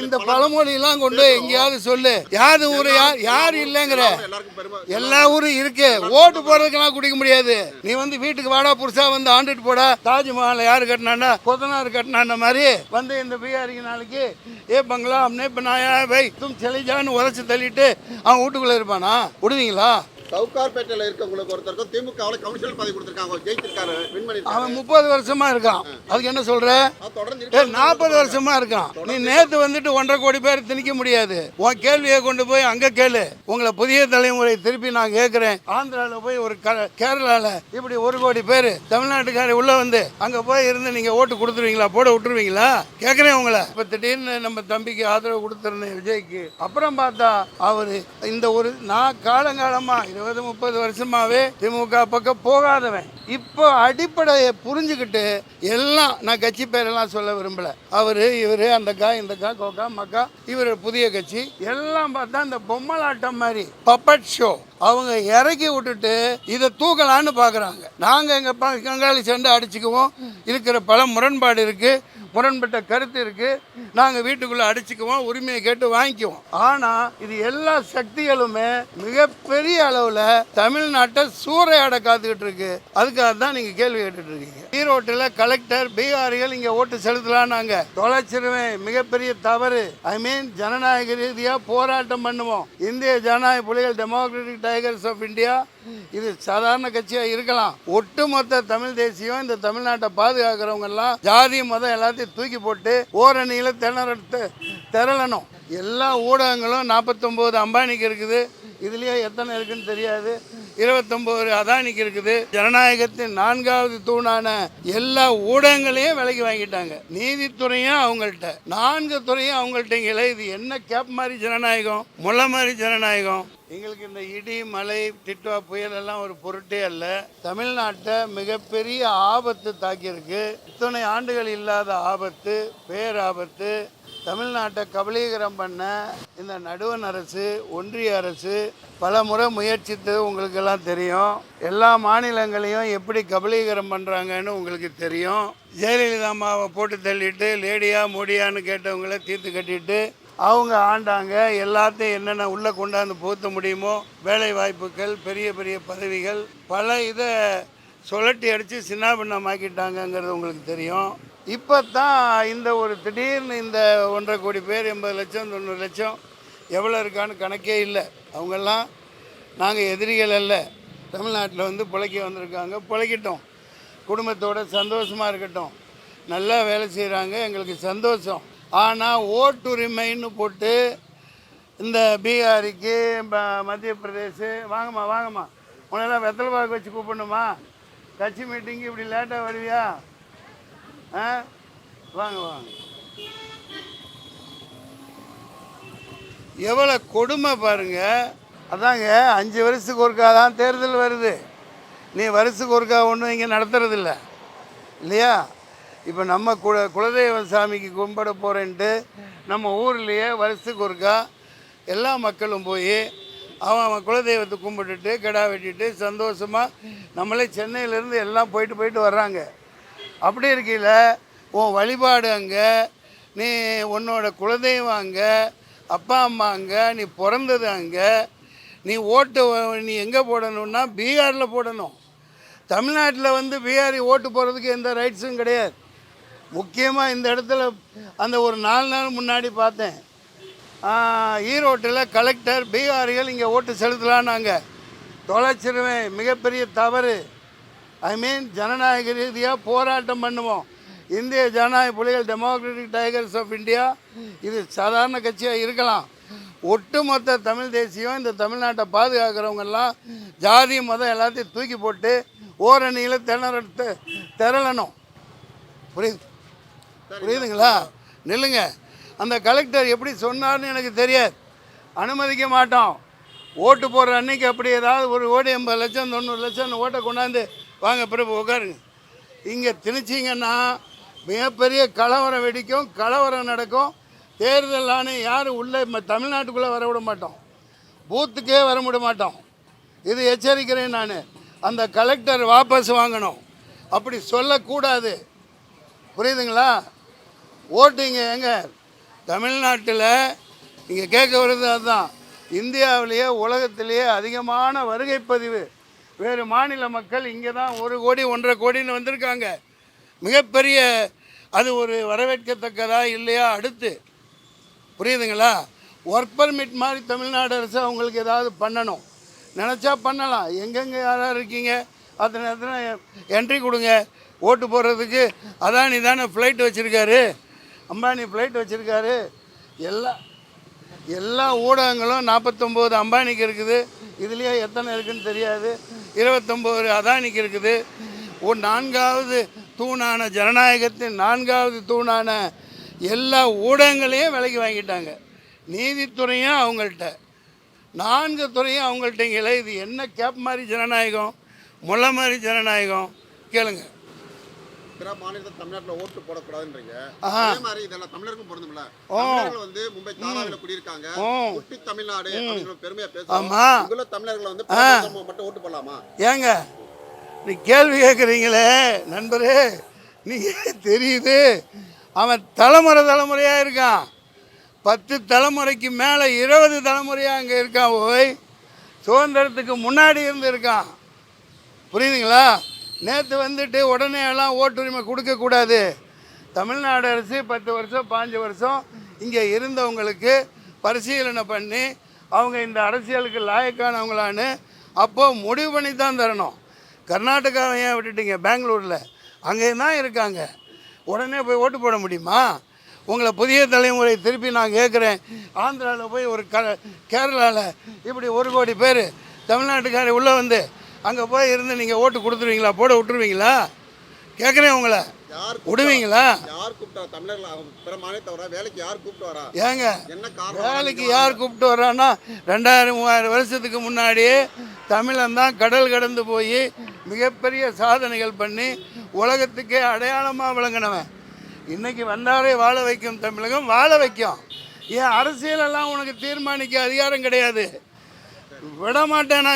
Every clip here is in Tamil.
இந்த பழமொழியெல்லாம் கொண்டு எங்கேயாவது சொல்லு. யாது ஊரு யார் இல்லைங்கிற எல்லா ஊரும் இருக்கு. ஓட்டு போடுறதுக்கெல்லாம் குடிக்க முடியாது. நீ வந்து வீட்டுக்கு வாடா புருஷா வந்து ஆண்டுட்டு போடா. தாஜ்மஹால் யாரு கட்டினாண்டா? கொத்தனார் கட்டினாண்ட மாதிரி வந்து இந்த பீகாரிக்கு நாளைக்கு ஏ பங்களா அம்னே பனாயா வை தும் சலி ஜான்னு உதச்சி தள்ளிட்டு அவன் வீட்டுக்குள்ள இருப்பானா? விடுவீங்களா? சவுகார்பேட்டையில் இருக்கவங்களுக்கு ஒருத்தருக்கும் திமுகவில் கவுன்சிலர் பதவி கொடுத்துருக்காங்க, ஜெயிச்சிருக்காரு, வின் பண்ணிருக்காரு. அவன் 30 வருஷமா இருக்கான். அதுக்கு என்ன சொல்ற? 40 வருஷமா இருக்கான். நீ நேத்து வந்துட்டு 1.5 கோடி பேர் திணிக்க முடியாது. உன் கேள்வியை கொண்டு போய் அங்க கேளு. உங்களை புதிய தலைமுறை திருப்பி நான் கேட்கிறேன். ஆந்திரால போய் ஒரு கேரளால இப்படி 1 கோடி பேர் தமிழ்நாட்டுக்காரி உள்ள வந்து அங்க போய் இருந்து நீங்க ஓட்டு கொடுத்துருவீங்களா? போட விட்டுருவீங்களா? கேட்கிறேன் உங்களை. இப்ப திடீர்னு நம்ம தம்பிக்கு ஆதரவு கொடுத்துருந்தேன் விஜய்க்கு. அப்புறம் பார்த்தா அவரு இந்த ஒரு நான் காலங்காலமா 20-30 வருஷமாவே திமுக பக்கம் போகாதவன். இப்போ அடிப்படையை புரிஞ்சுக்கிட்டு எல்லாம் நான் கட்சி பேரெல்லாம் சொல்ல விரும்பல. அவரு இவரு அந்த கா இந்த கா கோக்கா மக்கா இவர் புதிய கட்சி எல்லாம் பார்த்தா இந்த பொம்மலாட்டம் மாதிரி பப்பட் ஷோ. அவங்க இறக்கி விட்டுட்டு இதை தூக்கலான்னு பார்க்குறாங்க. நாங்கள் எங்கள் கங்காளி சண்டை அடிச்சுக்குவோம். இருக்கிற பல முரண்பாடு இருக்குது, முரண்பட்ட கருத்து இருக்குது. நாங்கள் வீட்டுக்குள்ளே அடிச்சுக்குவோம், உரிமையை கேட்டு வாங்கிக்குவோம். ஆனால் இது எல்லா சக்திகளுமே மிகப்பெரிய அளவில் தமிழ்நாட்டை சூறையாட காத்துக்கிட்டு இருக்கு. அதுக்காக தான் நீங்கள் கேள்வி கேட்டுட்டு இருக்கீங்க. ஈரோட்டில் கலெக்டர் பீகாரிகள் இங்கே ஓட்டு செலுத்தலாம், நாங்கள் தொலைச்சிருவேன். மிகப்பெரிய தவறு. ஜனநாயக ரீதியாக போராட்டம் பண்ணுவோம். இந்திய ஜனநாயக புலிகள் டெமோக்ராட்டிக் டைகர்ஸ் ஆஃப் இந்தியா இது சாதாரண கட்சியாக இருக்கலாம். ஒட்டுமொத்த தமிழ் தேசியம் இந்த தமிழ்நாட்டை பாதுகாக்கிறவங்க எல்லாம் ஜாதி மதம் எல்லாத்தையும் தூக்கி போட்டு ஓரணியில் திரளணும். எல்லா ஊடகங்களும் 49 அம்பானிக்கு இருக்குது. இதுலேயே எத்தனை இருக்குன்னு தெரியாது. 29 அதானிக்கு இருக்குது. ஜனநாயகத்தின் 4வது தூணான எல்லா ஊடகங்களையும் விலைக்கு வாங்கிட்டாங்க. நீதித்துறையும் அவங்கள்ட்ட, 4 துறையும் அவங்கள்ட்ட. இது என்ன கேப் மாதிரி ஜனநாயகம், முல்லை மாதிரி ஜனநாயகம்? எங்களுக்கு இந்த இடி மழை டிட்வா புயல் எல்லாம் ஒரு பொருட்டே அல்ல. தமிழ்நாட்டை மிகப்பெரிய ஆபத்து தாக்கியிருக்கு. இத்தனை ஆண்டுகள் இல்லாத ஆபத்து, பேராபத்து. தமிழ்நாட்டை கபலீகரம் பண்ண இந்த நடுவண் அரசு, ஒன்றிய அரசு பல முறை முயற்சித்தது உங்களுக்கெல்லாம் தெரியும். எல்லா மாநிலங்களையும் எப்படி கபலீகரம் பண்ணுறாங்கன்னு உங்களுக்கு தெரியும். ஜெயலலிதா அம்மாவை போட்டு தள்ளிட்டு லேடியா மோடியான்னு கேட்டவங்கள தீர்த்து கட்டிட்டு அவங்க ஆண்டாங்க. எல்லாத்தையும் என்னென்ன உள்ளே கொண்டாந்து புகுத்த முடியுமோ வேலை வாய்ப்புகள், பெரிய பெரிய பதவிகள், பல இதை சுழட்டி அடித்து சின்னாபின்னமாக்கிட்டாங்கங்கிறது உங்களுக்கு தெரியும். இப்போ தான் இந்த ஒரு திடீர்னு இந்த 1.5 கோடி பேர் 80 லட்சம் 90 லட்சம் எவ்வளோ இருக்கான்னு கணக்கே இல்லை. அவங்கெல்லாம் நாங்கள் எதிரிகள் அல்ல. தமிழ்நாட்டில் வந்து பிழைக்க வந்திருக்காங்க. பிழைக்கட்டும், குடும்பத்தோடு சந்தோஷமாக இருக்கட்டும். நல்லா வேலை செய்கிறாங்க, எங்களுக்கு சந்தோஷம். ஆனால் ஓட்டுரிமைன்னு போட்டு இந்த பீகாரிக்கு மத்திய பிரதேசு வாங்கம்மா உன்னெல்லாம் வெத்தலை பாக்கு வச்சு கூப்பிடணுமா? கட்சி மீட்டிங்கு இப்படி லேட்டாக வருவியா? வாங்க. எவ்வளோ கொடுமை பாருங்க. அதாங்க 5 வருஷத்துக்கு ஒருக்கா தான் தேர்தல் வருது. நீ வருஷத்துக்கு ஒருக்கா ஒன்றும் இங்கே நடத்துறதில்ல இல்லையா? இப்போ நம்ம குலதெய்வ சாமிக்கு கும்பிட போகிறேன்ட்டு நம்ம ஊர்லேயே வருஷத்துக்கு ஒருக்கா எல்லா மக்களும் போய் அவன் குலதெய்வத்தை கும்பிட்டுட்டு கிடா வெட்டிட்டு சந்தோஷமாக நம்மளே சென்னையிலேருந்து எல்லாம் போயிட்டு வர்றாங்க. அப்படி இருக்கையில் உன் வழிபாடு அங்கே, நீ உன்னோட குலதெய்வம் அங்கே, அப்பா அம்மா அங்கே, நீ பிறந்தது அங்கே. நீ ஓட்டு நீ எங்கே போடணுன்னா பீகாரில் போடணும். தமிழ்நாட்டில் வந்து பீகாரி ஓட்டு போடுறதுக்கு எந்த ரைட்ஸும் கிடையாது. முக்கியமாக இந்த இடத்துல அந்த ஒரு 4 நாள் முன்னாடி பார்த்தேன், ஈரோட்டில் கலெக்டர் பீகாரிகள் இங்கே ஓட்டு செலுத்தலாம், நாங்கள் தொலைச்சிருவேன். மிகப்பெரிய தவறு. ஜனநாயக ரீதியாக போராட்டம் பண்ணுவோம். இந்திய ஜனநாயக புலிகள் டெமோக்ராட்டிக் டைகர்ஸ் ஆஃப் இந்தியா இது சாதாரண கட்சியாக இருக்கலாம். ஒட்டுமொத்த தமிழ் தேசியம் இந்த தமிழ்நாட்டை பாதுகாக்கிறவங்கெல்லாம் ஜாதி மதம் எல்லாத்தையும் தூக்கி போட்டு ஓரணியில் திரளணும். புரியுதுங்களா? நில்லுங்க. அந்த கலெக்டர் எப்படி சொன்னார்னு எனக்கு தெரியாது. அனுமதிக்க மாட்டோம். ஓட்டு போடுற அன்னைக்கு அப்படி ஏதாவது 1 கோடி 80 லட்சம் 90 லட்சம் ஓட்டை கொண்டாந்து வாங்க பிறப்பு உட்காருங்க. இங்கே திணிச்சிங்கன்னா மிகப்பெரிய கலவரம் வெடிக்கும், கலவரம் நடக்கும். தேர்தல் ஆணையம் யாரும் உள்ளே தமிழ்நாட்டுக்குள்ளே வர விட மாட்டோம், பூத்துக்கே வர விட மாட்டோம். இது எச்சரிக்கிறேன் நான். அந்த கலெக்டர் வாபஸ் வாங்கணும். அப்படி சொல்லக்கூடாது. புரியுதுங்களா? ஓட்டுங்க எங்க தமிழ்நாட்டில் இங்கே கேட்க வருது அதுதான். இந்தியாவிலேயே உலகத்திலேயே அதிகமான வருகை பதிவு வேறு மாநில மக்கள் இங்கே தான் 1 கோடி 1.5 கோடின்னு வந்திருக்காங்க. மிகப்பெரிய அது ஒரு வரவேற்கத்தக்கதா இல்லையா? அடுத்து புரியுதுங்களா? ஒர்க் பர்மிட் மாதிரி தமிழ்நாடு அரசு அவங்களுக்கு ஏதாவது பண்ணணும், நினச்சா பண்ணலாம். எங்கெங்கே யாராக இருக்கீங்க அத்தனை நேரத்தில் என்ட்ரி கொடுங்க. ஓட்டு போடுறதுக்கு அதானி தானே ஃப்ளைட் வச்சுருக்காரு, அம்பானி ஃப்ளைட் வச்சுருக்காரு. எல்லா ஊடகங்களும் 49 அம்பானிக்கு இருக்குது, இதுலேயே எத்தனை இருக்குதுன்னு தெரியாது. 29 அதானிக்கு இருக்குது. ஒரு 4வது தூணான ஜனநாயகத்தின் 4வது தூணான எல்லா ஊடகங்களையும் விலைக்கு வாங்கிட்டாங்க. நீதித்துறையும் அவங்கள்ட்ட, 4 துறையும் அவங்கள்ட்டங்களே. இது என்ன கேப் மாதிரி ஜனநாயகம், முல்லை மாதிரி ஜனநாயகம்? கேளுங்க. பிற மாநிலத்தில் தமிழ்நாட்டில் ஓட்டு போடக்கூடாதுன்றீங்க. அதே மாதிரி இதெல்லாம் தமிழருக்கும் பொருந்தும்ல. தமிழர்கள் வந்து மும்பை தாராவில குடியிருக்காங்க, குட்டி தமிழ்நாடு அப்படிங்கிற பெருமையா பேசுறாங்க. உங்கள தமிழர்கள் வந்து மட்டும் ஓட்டு போடலாமா? ஏங்க நீ கேள்வி கேட்குறீங்களே நண்பரே, நீ தெரியுது அவன் தலைமுறையாக இருக்கான். 10 தலைமுறைக்கு மேலே 20 தலைமுறையாக அங்கே இருக்கான். ஓய் சுதந்திரத்துக்கு முன்னாடி இருந்து இருக்கான். புரியுதுங்களா? நேற்று வந்துட்டு உடனே எல்லாம் ஓட்டுரிமை கொடுக்கக்கூடாது. தமிழ்நாடு அரசு 10 வருஷம் 15 வருஷம் இங்கே இருந்தவங்களுக்கு பரிசீலனை பண்ணி அவங்க இந்த அரசியலுக்கு லாயக்கானவங்களான்னு அப்போது முடிவு பண்ணி தான் தரணும். கர்நாடகாவை ஏன் விட்டுட்டீங்க? பெங்களூரில் அங்கேயும் தான் இருக்காங்க. உடனே போய் ஓட்டு போட முடியுமா? உங்களை புதிய தலைமுறை திருப்பி நான் கேட்குறேன், ஆந்திராவில் போய் ஒரு கேரளாவில் இப்படி 1 கோடி பேர் தமிழ்நாட்டுக்காரர் உள்ளே வந்து அங்கே போய் இருந்து நீங்கள் ஓட்டு கொடுத்துருவீங்களா? போட விட்டுருவீங்களா? கேட்குறேன் உங்களை, விடுவீங்களா? யார் கூப்பிட்டா தமிழர்கள் பிற மாநிலத்தை வேலைக்கு யார் கூப்பிட்டு வரா? ஏங்க வேலைக்கு யார் கூப்பிட்டு வரான்னா 2000-3000 வருஷத்துக்கு முன்னாடியே தமிழன் தான் கடல் கடந்து போய் மிகப்பெரிய சாதனைகள் பண்ணி உலகத்துக்கே அடையாளமாக விளங்கினவன். இன்றைக்கி வந்தாரே வாழ வைக்கும் தமிழகம் வாழ வைக்கும். ஏன் அரசியலெல்லாம் உனக்கு தீர்மானிக்க அதிகாரம் கிடையாது, விட மாட்டேன்.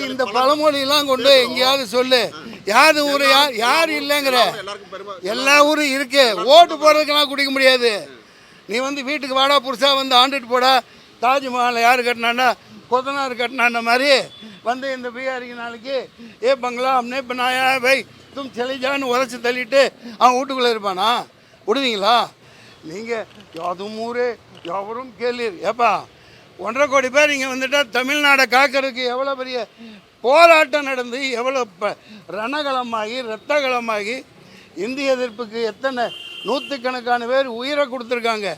இந்த பழமொழியெல்லாம் கொண்டு எங்கேயாவது சொல்லு. யாது ஊர் யார் இல்லைங்கிற? எல்லா ஊரும் இருக்கு. ஓட்டு போடுறதுக்கெல்லாம் குடிக்க முடியாது. நீ வந்து வீட்டுக்கு வாடா புதுசா வந்து ஆண்டுட்டு போடா. தாஜ்மஹாலை யார் கட்டினாண்டா? கொத்தனார் கட்டினாண்ட மாதிரி வந்து இந்த பீகாரிக்கு நாளைக்கு ஏ பங்களா அம்னே பண்ணாயா வை தும் செலிஜான்னு உரைச்சி தள்ளிட்டு அவன் வீட்டுக்குள்ளே இருப்பானா? விடுவீங்களா? நீங்கள் யாதும் ஊரே யாவரும் கேளீர். ஏப்பா 1.5 கோடி பேர் இங்கே வந்துட்டால் தமிழ்நாடை காக்கிறதுக்கு எவ்வளோ பெரிய போராட்டம் நடந்து எவ்வளோ ரணகலமாகி இரத்தகலமாகி இந்திய எதிர்ப்புக்கு எத்தனை நூற்றுக்கணக்கான பேர் உயிரை கொடுத்துருக்காங்க,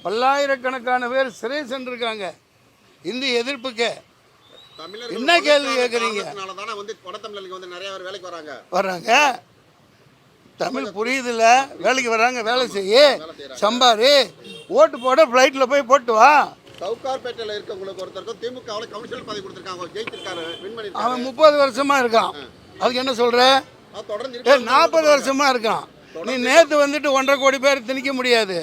பல்லாயிரக்கணக்கான பேர் சிறை சென்றிருக்காங்க இந்திய எதிர்ப்புக்கு. என்ன கேள்வி கேட்குறீங்க? வர்றாங்க, தமிழ் புரியுதில்ல, வேலைக்கு வர்றாங்க, வேலை செய்ய சம்பாரு, ஓட்டு போட ஃப்ளைட்டில் போய் போட்டு வா. சவுகார்பேட்டையில் இருக்கவங்களுக்கு ஒருத்தருக்கும் திமுகவில் கவுன்சிலர் பதவி கொடுத்துருக்காங்க, ஜெயிச்சிருக்காரு, வின் பண்ணி. அவன் 30 வருஷமாக இருக்கான். அதுக்கு என்ன சொல்கிற? 40 வருஷமாக இருக்கான். நீ நேற்று வந்துட்டு 1.5 கோடி பேர் திணிக்க முடியாது.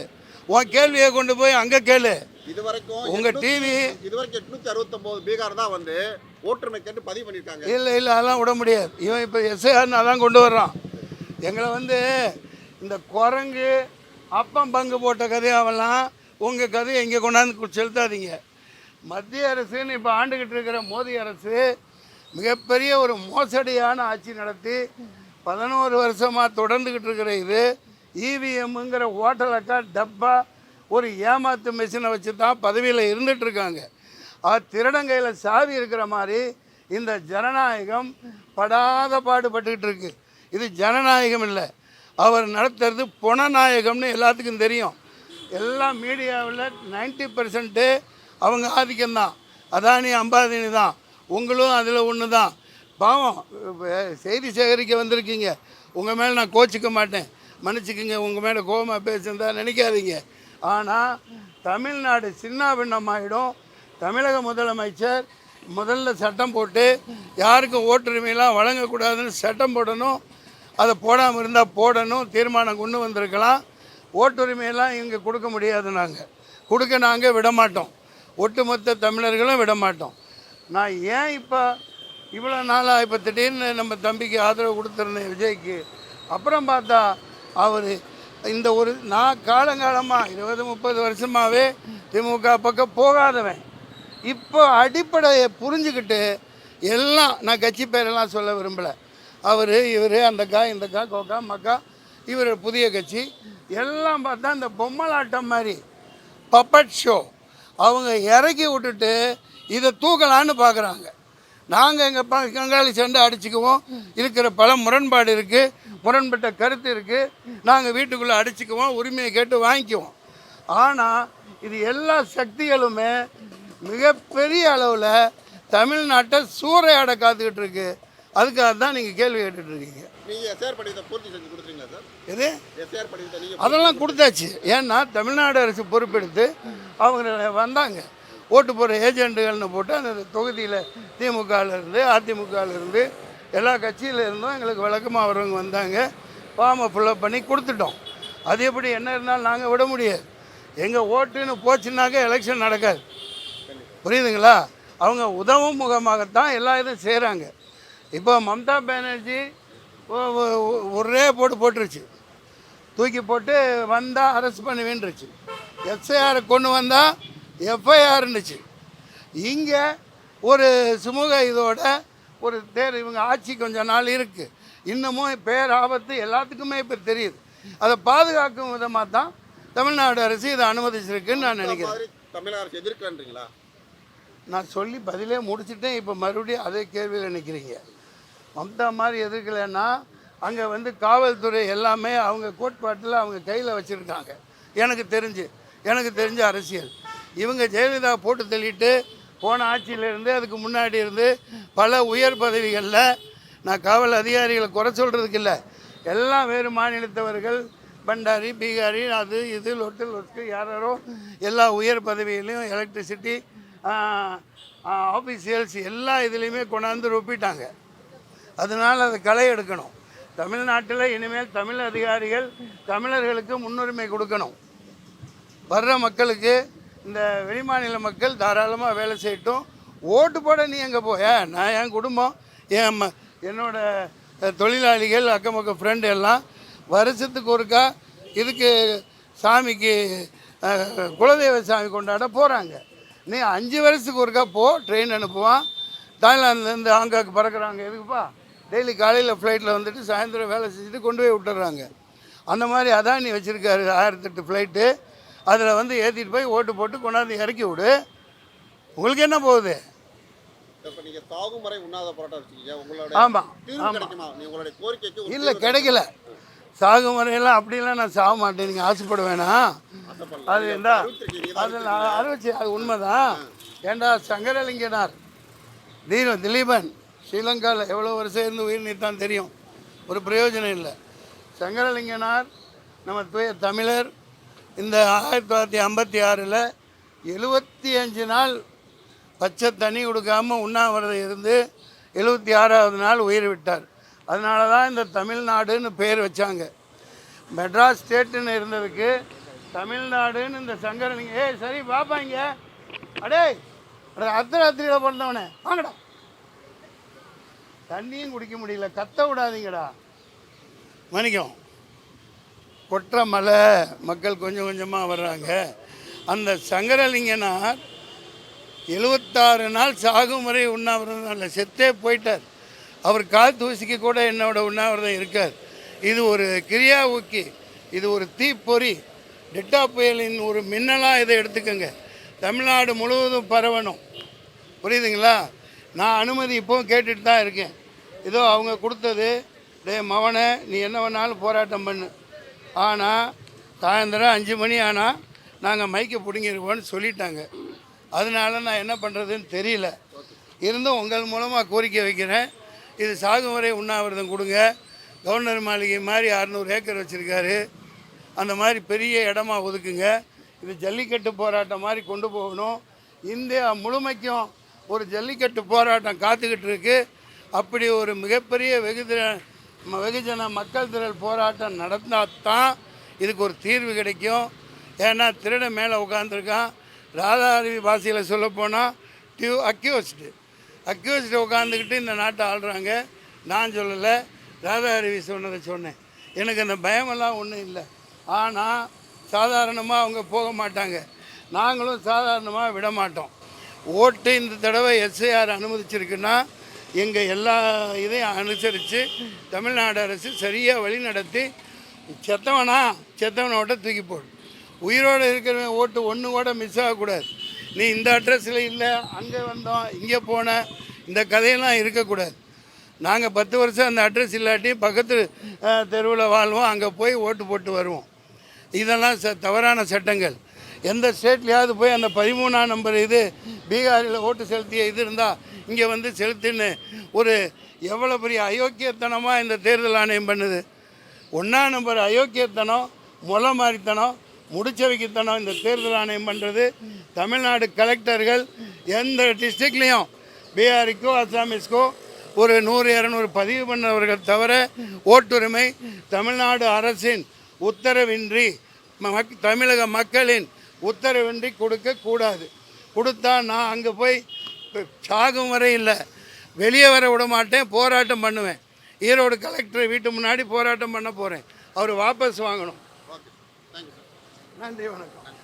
உன் கேள்வியை கொண்டு போய் அங்கே கேளு. இதுவரைக்கும் உங்கள் டிவி இதுவரைக்கும் 869 பீகார் தான் வந்து ஓட்டுரிமை கேட்டு பதிவு பண்ணியிருக்காங்க. இல்லை அதெல்லாம் விட முடியாது. இவன் இப்போ எஸ்ஐஆர்னு அதான் கொண்டு வர்றான். எங்களை வந்து இந்த குரங்கு அப்பம் பங்கு போட்ட கதையாவெல்லாம் உங்கள் கதையை இங்கே கொண்டாந்து செலுத்தாதீங்க. மத்திய அரசுன்னு இப்போ ஆண்டுகிட்டு இருக்கிற மோடி அரசு மிகப்பெரிய ஒரு மோசடியான ஆட்சி நடத்தி 11 வருஷமாக தொடர்ந்துக்கிட்டு இருக்கிற இது இவிஎம்ங்கிற ஓட்டல் அக்கா டப்பா ஒரு ஏமாத்து மிஷினை வச்சு தான் பதவியில் இருந்துகிட்ருக்காங்க. திருடங்கையில் சாவி இருக்கிற மாதிரி இந்த ஜனநாயகம் படாத பாடுபட்டுக்கிட்டு இருக்கு. இது ஜனநாயகம் இல்லை, அவர் நடத்துறது புனநாயகம்னு எல்லாத்துக்கும் தெரியும். எல்லாம் மீடியாவில் 90% அவங்க ஆதிக்கம்தான். அதானி அம்பானி தான், உங்களும் அதில் ஒன்று தான். பாவம் செய்தி சேகரிக்க வந்திருக்கீங்க. உங்கள் மேலே நான் கோச்சிக்க மாட்டேன், மன்னிச்சுக்குங்க. உங்கள் மேலே கோபமாக பேசுகிறதா நினைக்காதீங்க. ஆனால் தமிழ்நாடு சின்ன பின்னமாயிடும். தமிழக முதலமைச்சர் முதல்ல சட்டம் போட்டு யாருக்கும் ஓட்டுரிமையெல்லாம் வழங்கக்கூடாதுன்னு சட்டம் போடணும். அதை போடாமல் இருந்தால் போடணும், தீர்மானம் கொண்டு வந்திருக்கலாம். ஓட்டுரிமையெல்லாம் இங்கே கொடுக்க முடியாது, நாங்கள் விட மாட்டோம். ஒட்டுமொத்த தமிழர்களும் விட மாட்டோம். நான் ஏன் இப்போ இவ்வளோ நாளாக இப்போ திடீர்னு நம்ம தம்பிக்கு ஆதரவு கொடுத்துருந்தேன் விஜய்க்கு, அப்புறம் பார்த்தா அவர் இந்த ஒரு நான் காலங்காலமாக 20-30 வருஷமாகவே திமுக பக்கம் போகாதவன் இப்போ அடிப்படையை புரிஞ்சுக்கிட்டு எல்லாம், நான் கட்சி பேரெல்லாம் சொல்ல விரும்பலை, அவர் இவர் அந்த கா இந்த கா கோக்கா மக்கா, இவர் புதிய கட்சி எல்லாம் பார்த்தா இந்த பொம்மலாட்டம் மாதிரி பப்பட் ஷோ அவங்க இறக்கி விட்டுட்டு இதை தூக்கலான்னு பார்க்குறாங்க. நாங்கள் எங்கள் கங்காளி சண்டை அடிச்சுக்குவோம், இருக்கிற பல முரண்பாடு இருக்குது, முரண்பட்ட கருத்து இருக்குது, நாங்கள் வீட்டுக்குள்ளே அடிச்சுக்குவோம், உரிமையை கேட்டு வாங்கிக்குவோம். ஆனால் இது எல்லா சக்திகளுமே மிகப்பெரிய அளவில் தமிழ்நாட்டை சூறையாட காத்துக்கிட்டு இருக்கு. அதுக்காக தான் நீங்கள் கேள்வி கேட்டுட்ருக்கீங்க. நீங்கள் எஸ்ஆர் படிவத்தை பூர்த்தி செஞ்சு கொடுத்துருங்களா சார்? எது எஸ்ஆர் படிவத்தை நீங்கள் அதெல்லாம் கொடுத்தாச்சு. ஏன்னா தமிழ்நாடு அரசு பொறுப்பெடுத்து அவங்க வந்தாங்க, ஓட்டு போடுற ஏஜென்ட்டுகள்னு போட்டு அந்த தொகுதியில் திமுகவிலேருந்து அதிமுகவிலேருந்து எல்லா கட்சியில் இருந்தும் எங்களுக்கு விளக்கமாக வரவங்க வந்தாங்க. ஃபார்மை ஃபில்லப் பண்ணி கொடுத்துட்டோம். அது எப்படி என்ன இருந்தாலும் நாங்கள் விட முடியாது. எங்கள் ஓட்டுன்னு போச்சுன்னாக்க எலெக்ஷன் நடக்காது. புரியுதுங்களா? அவங்க உதவும் முகமாகத்தான் எல்லா இதுவும் செய்கிறாங்க. இப்போ மம்தா பானர்ஜி ஒரே போட்டுருச்சு, தூக்கி போட்டு வந்தால் அரெஸ்ட் பண்ணுவேன்ருச்சு. எஸ்ஐஆரை கொண்டு வந்தால் எஃப்ஐஆர்னுச்சு. இங்கே ஒரு சுமூக இதோட ஒரு இவங்க ஆட்சி கொஞ்ச நாள் இருக்குது. இன்னமும் பேர் ஆபத்து எல்லாத்துக்குமே இப்போ தெரியுது. அதை பாதுகாக்கும் விதமாக தான் தமிழ்நாடு அரசு இதை அனுமதிச்சிருக்குன்னு நான் நினைக்கிறேன். தமிழ்நாடு அரசு எதிர்க்கிறீங்களா? நான் சொல்லி பதிலே முடிச்சுட்டேன். இப்போ மறுபடியும் அதே கேள்வியில் நிற்கிறீங்க. மம்தா மாதிரி எதிர்க்கலைன்னா அங்கே காவல்துறை எல்லாமே அவங்க கோட்பாட்டில் அவங்க கையில் வச்சுருக்காங்க. எனக்கு தெரிஞ்ச அரசியல் இவங்க ஜெயலலிதா போட்டு தள்ளிட்டு போன ஆட்சியிலேருந்து அதுக்கு முன்னாடி இருந்து பல உயர் பதவிகளில், நான் காவல் அதிகாரிகளை குறை சொல்கிறதுக்கு இல்லை, எல்லாம் வேறு மாநிலத்தவர்கள், பண்டாரி பீகாரி அது இது லொட்டு யாரோ எல்லா உயர் பதவியிலையும் எலக்ட்ரிசிட்டி ஆஃபீஸியல்ஸ் எல்லா இதுலேயுமே கொண்டாந்து ரொப்பிட்டாங்க. அதனால் அதை களை எடுக்கணும். தமிழ்நாட்டில் இனிமேல் தமிழ் அதிகாரிகள் தமிழர்களுக்கு முன்னுரிமை கொடுக்கணும். வர்ற மக்களுக்கு இந்த வெளிமாநில மக்கள் தாராளமாக வேலை செய்யட்டும். ஓட்டு போட நீ எங்கே போய? நான் என் குடும்பம், என்னோட தொழிலாளிகள், அக்கம் பக்கம் ஃப்ரெண்டு எல்லாம் வருஷத்துக்கு ஒருக்கா இதுக்கு சாமிக்கு குலதெய்வ சாமி கொண்டாட போகிறாங்க. நீ 5 வருஷத்துக்கு ஒருக்கா போ. ட்ரெயின் அனுப்புவான், தாய்லாந்துலேருந்து ஹாங்காங் பறக்கிறாங்க. எதுக்குப்பா? டெய்லி காலையில் ஃப்ளைட்டில் வந்துட்டு சாயந்தரம் வேலை செஞ்சுட்டு கொண்டு போய் விட்டுறாங்க. அந்த மாதிரி அதானி வச்சுருக்காரு 1008 ஃப்ளைட்டு. அதில் ஏற்றிட்டு போய் ஓட்டு போட்டு கொண்டாந்து இறக்கி விடு. உங்களுக்கு என்ன போகுது? ஆமாம் இல்லை, கிடைக்கல. சாகு முறையெல்லாம் அப்படிலாம் நான் சாக மாட்டேன், நீங்கள் ஆசைப்பட வேணாம். அது என்ன அதில் அறிவிச்சு அது உண்மைதான். ஏண்டா சங்கரலிங்கனார் திலீபன் ஸ்ரீலங்காவில் எவ்வளோ வருஷம் இருந்து உயிர் நீத்தான் தெரியும், ஒரு பிரயோஜனம் இல்லை. சங்கரலிங்கனார் நம்ம தூய தமிழர். இந்த 1956 75 நாள் பச்சை தண்ணி கொடுக்காமல் உண்ணாவிரதம் இருந்து 76வது நாள் உயிர் விட்டார். அதனால தான் இந்த தமிழ்நாடுன்னு பேர் வச்சாங்க. மெட்ராஸ் ஸ்டேட்டுன்னு இருந்ததுக்கு தமிழ்நாடுன்னு இந்த சங்கரலிங்க. சரி பாப்பாங்க, அடே அர்த்தராத்திரியில் பிறந்தவனே வாங்கடா, தண்ணியும் குடிக்க முடியல, கத்த விடாதீங்கடா. மன்னிக்கும், கொற்ற மலை மக்கள் கொஞ்சம் கொஞ்சமாக வர்றாங்க. அந்த சங்கரலிங்கனார் 76 நாள் சாகும் வரை உண்ணாவிரதம் இல்லை, செத்தே போயிட்டார். அவர் கால் தூசிக்கு கூட என்னோட உண்ணாவிரதம் இருக்கார். இது ஒரு கிரியா ஊக்கி, இது ஒரு தீப்பொறி. டெட்டா புயலின் ஒரு மின்னலாக இதை எடுத்துக்கோங்க. தமிழ்நாடு முழுவதும் பரவணும். புரியுதுங்களா? நான் அனுமதி இப்போவும் கேட்டுட்டு தான் இருக்கேன். ஏதோ அவங்க கொடுத்தது, டே மவனை நீ என்ன வேணாலும் போராட்டம் பண்ணு, ஆனால் சாயந்தரம் 5 மணி ஆனால் நாங்கள் மைக்கை பிடுங்கிடுவோன்னு சொல்லிட்டாங்க. அதனால நான் என்ன பண்ணுறதுன்னு தெரியல. இருந்தும் உங்கள் மூலமாக கோரிக்கை வைக்கிறேன். இது சாகும் வரை உண்ணாவிரதம் கொடுங்க. கவர்னர் மாளிகை மாதிரி 600 ஏக்கர் வச்சுருக்காரு, அந்த மாதிரி பெரிய இடமா ஒதுக்குங்க. இது ஜல்லிக்கட்டு போராட்டம் மாதிரி கொண்டு போகணும். இந்தியா முழுமைக்கும் ஒரு ஜல்லிக்கட்டு போராட்டம் காத்துக்கிட்டு இருக்கு. அப்படி ஒரு மிகப்பெரிய வெகுஜன மக்கள் திரள் போராட்டம் நடந்தால் தான் இதுக்கு ஒரு தீர்வு கிடைக்கும். ஏன்னா திருட மேலே உட்காந்துருக்கான். ராதாரவி பாஷையில் சொல்லப்போனால் அக்யூஸ்டு உட்காந்துக்கிட்டு இந்த நாட்டை ஆள்றாங்க. நான் சொல்லலை, ராதாரவி சொன்னதை சொன்னேன். எனக்கு அந்த பயமெல்லாம் ஒன்றும் இல்லை. ஆனால் சாதாரணமாக அவங்க போக மாட்டாங்க, நாங்களும் சாதாரணமாக விட மாட்டோம். ஓட்டு இந்த தடவை எஸ்ஐஆர் அனுமதிச்சிருக்குன்னா எங்கள் எல்லா இதையும் அனுசரித்து தமிழ்நாடு அரசு சரியாக வழி நடத்தி செத்தவனோட தூக்கி போடு. உயிரோடு இருக்கிறவன் ஓட்டு ஒன்று கூட மிஸ் ஆகக்கூடாது. நீ இந்த அட்ரஸில் இல்லை, அங்கே வந்தோம், இங்கே போன, இந்த கதையெல்லாம் இருக்கக்கூடாது. நாங்கள் 10 வருஷம் அந்த அட்ரஸ் இல்லாட்டி பக்கத்து தெருவில் வாழ்வோம், அங்கே போய் ஓட்டு போட்டு வருவோம். இதெல்லாம் தவறான சட்டங்கள். எந்த ஸ்டேட்லேயாவது போய் அந்த 13ஆம் நம்பர் இது பீகாரில் ஓட்டு செலுத்திய இது இருந்தால் இங்கே வந்து செலுத்தின்னு ஒரு எவ்வளோ பெரிய அயோக்கியத்தனமாக இந்த தேர்தல் ஆணையம் பண்ணுது. 1ஆம் நம்பர் அயோக்கியத்தனம், முளை மாதிரித்தனம், முடிச்சவைக்குத்தனம் இந்த தேர்தல் ஆணையம் பண்ணுறது. தமிழ்நாடு கலெக்டர்கள் எந்த டிஸ்ட்ரிக்ட்லேயும் பீகாரிக்கோ அசாமிஸ்க்கோ ஒரு 100-200 பதிவு பண்ணவர்கள் தவிர ஓட்டுரிமை தமிழ்நாடு அரசின் உத்தரவின்றி தமிழக மக்களின் உத்தரவின்றி கொடுக்கக்கூடாது. கொடுத்தா நான் அங்கே போய் சாகும் வரை இல்லை, வெளியே வர விட மாட்டேன், போராட்டம் பண்ணுவேன். ஈரோடு கலெக்டர் வீட்டு முன்னாடி போராட்டம் பண்ண போகிறேன். அவர் வாபஸ் வாங்கணும். Okay, thank you sir. நன்றி, வணக்கம்.